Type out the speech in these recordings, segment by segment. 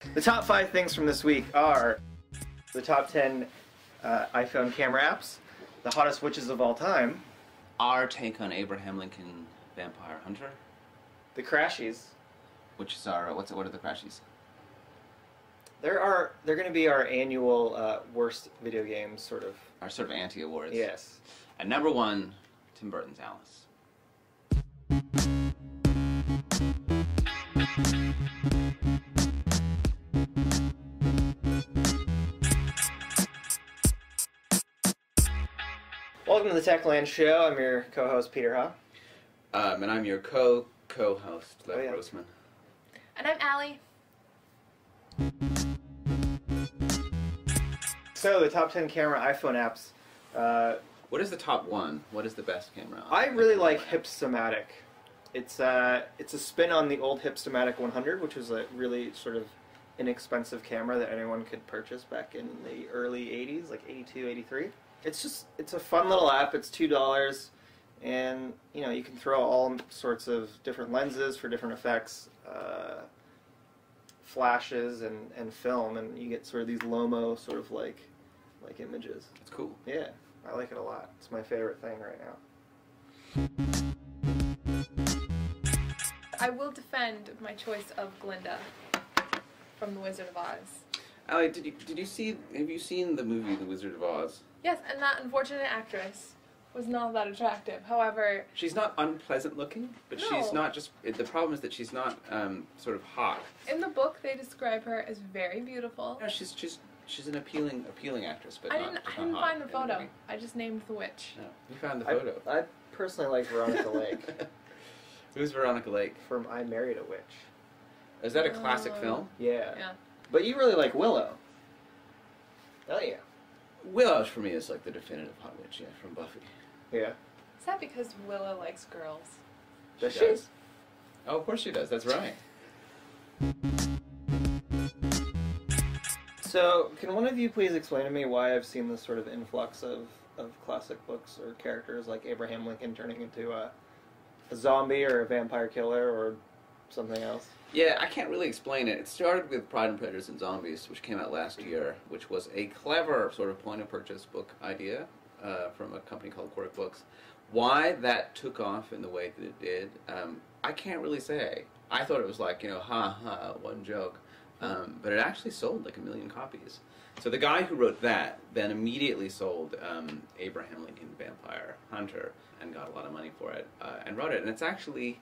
The top 5 things from this week are the top 10 iPhone camera apps, the hottest witches of all time, our take on Abraham Lincoln Vampire Hunter, the crashies. which is our what are the crashies? They're going to be our annual worst video games, sort of. Our sort of anti-awards. Yes. And number 1, Tim Burton's Alice. Welcome to the Techland show. I'm your co-host Peter Ha. And I'm your co-host, Lev Grossman. And I'm Allie. So the top 10 camera iPhone apps. What is the top 1? What is the best camera? I really like Hipstamatic. It's a spin on the old Hipstamatic 100, which was a really sort of inexpensive camera that anyone could purchase back in the early 80s, like 82, 83. It's a fun little app. It's $2, and you can throw all sorts of different lenses for different effects, flashes and film, and you get sort of these low-mo sort of like images. It's cool. Yeah, I like it a lot. It's my favorite thing right now. I will defend my choice of Glinda from The Wizard of Oz. Allie, have you seen the movie The Wizard of Oz? Yes, and that unfortunate actress was not that attractive. However, she's not unpleasant looking, but No. she's not just. The problem is that she's not sort of hot. in the book they describe her as very beautiful. No, she's an appealing actress, but I not didn't hot find the in photo. movie. I just named the witch. No, you found the photo. I personally like Veronica Lake Who's Veronica Lake? from I Married a Witch. Is that a classic Oh. film? Yeah. Yeah. But you really like Willow. Oh yeah. Willow for me is like the definitive hot witch, yeah, from Buffy. Yeah. Is that because Willow likes girls? Does She she? does. Oh, of course she does. That's right. So, can one of you please explain to me why I've seen this sort of influx of classic books or characters like Abraham Lincoln turning into a zombie or a vampire killer or something else? Yeah, I can't really explain it. It started with Pride and Prejudice and Zombies, which came out last year, which was a clever sort of point-of-purchase book idea from a company called Quirk Books. Why that took off in the way that it did, I can't really say. I thought it was like, one joke. But it actually sold like 1 million copies. So the guy who wrote that then immediately sold Abraham Lincoln Vampire Hunter and got a lot of money for it and wrote it. And it's actually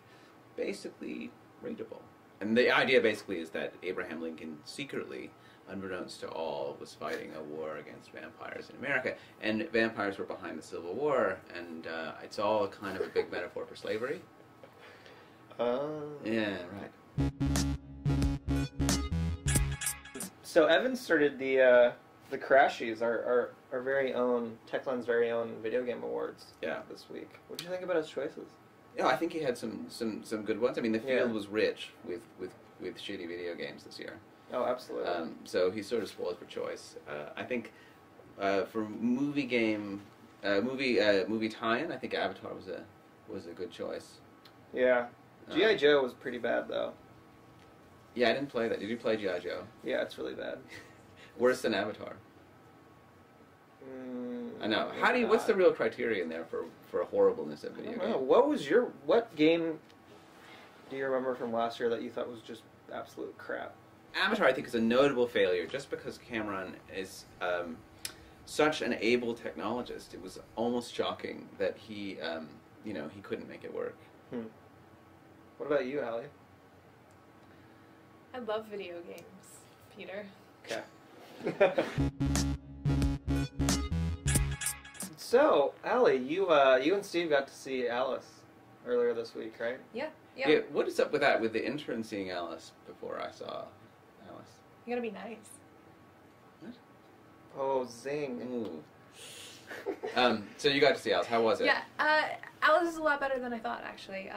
basically readable. And the idea basically is that Abraham Lincoln secretly, unbeknownst to all, was fighting a war against vampires in America. And vampires were behind the Civil War, and it's all kind of a big metaphor for slavery. Yeah, right. So Evan started the Crashies, our very own, Techland's very own video game awards this week. What did you think about his choices? Yeah, I think he had some good ones. I mean, the field Yeah. was rich with shitty video games this year. Oh, absolutely. So he's sort of spoiled for choice. I think for movie tie-in, I think Avatar was a good choice. Yeah. G.I. Joe was pretty bad, though. Yeah, I didn't play that. Did you play G.I. Joe? Yeah, it's really bad. Worse than Avatar. I know. What's the real criterion there for horribleness of video games? What game do you remember from last year that you thought was just absolute crap? Avatar, I think, is a notable failure just because Cameron is such an able technologist. It was almost shocking that he couldn't make it work. What about you, Allie? I love video games, Peter. Okay. So, Allie, you and Steve got to see Alice earlier this week, right? Yeah. Yeah, what is up with that, with the intern seeing Alice before I saw Alice? You gotta be nice. What? Oh, zing. Ooh. So you got to see Alice. How was it? Yeah, Alice is a lot better than I thought, actually.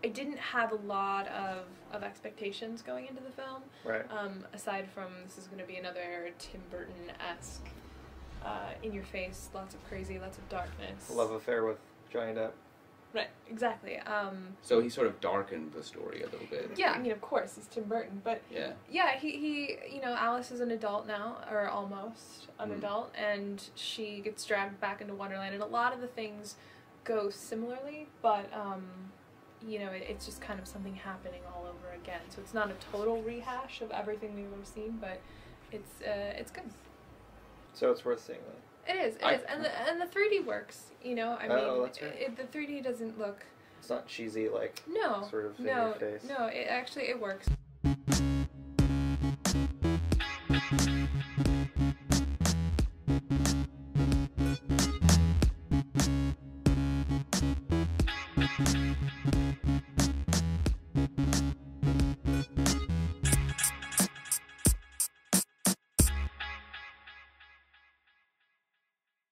I didn't have a lot of expectations going into the film. Right. Aside from this is going to be another Tim Burton-esque, in your face, lots of crazy, lots of darkness. Love affair with Johnny Depp. Right, exactly. So he sort of darkened the story a little bit. Yeah, I mean, of course, he's Tim Burton, but yeah, he you know, Alice is an adult now, or almost an adult, and she gets dragged back into Wonderland, and a lot of the things go similarly, but you know, it's just kind of something happening all over again. So it's not a total rehash of everything we've ever seen, but it's good. So it's worth seeing then. It is, and the 3D works. You know, I mean, that's right. The 3D doesn't look. It's not cheesy like No, sort of in no, your face. no. It actually it works.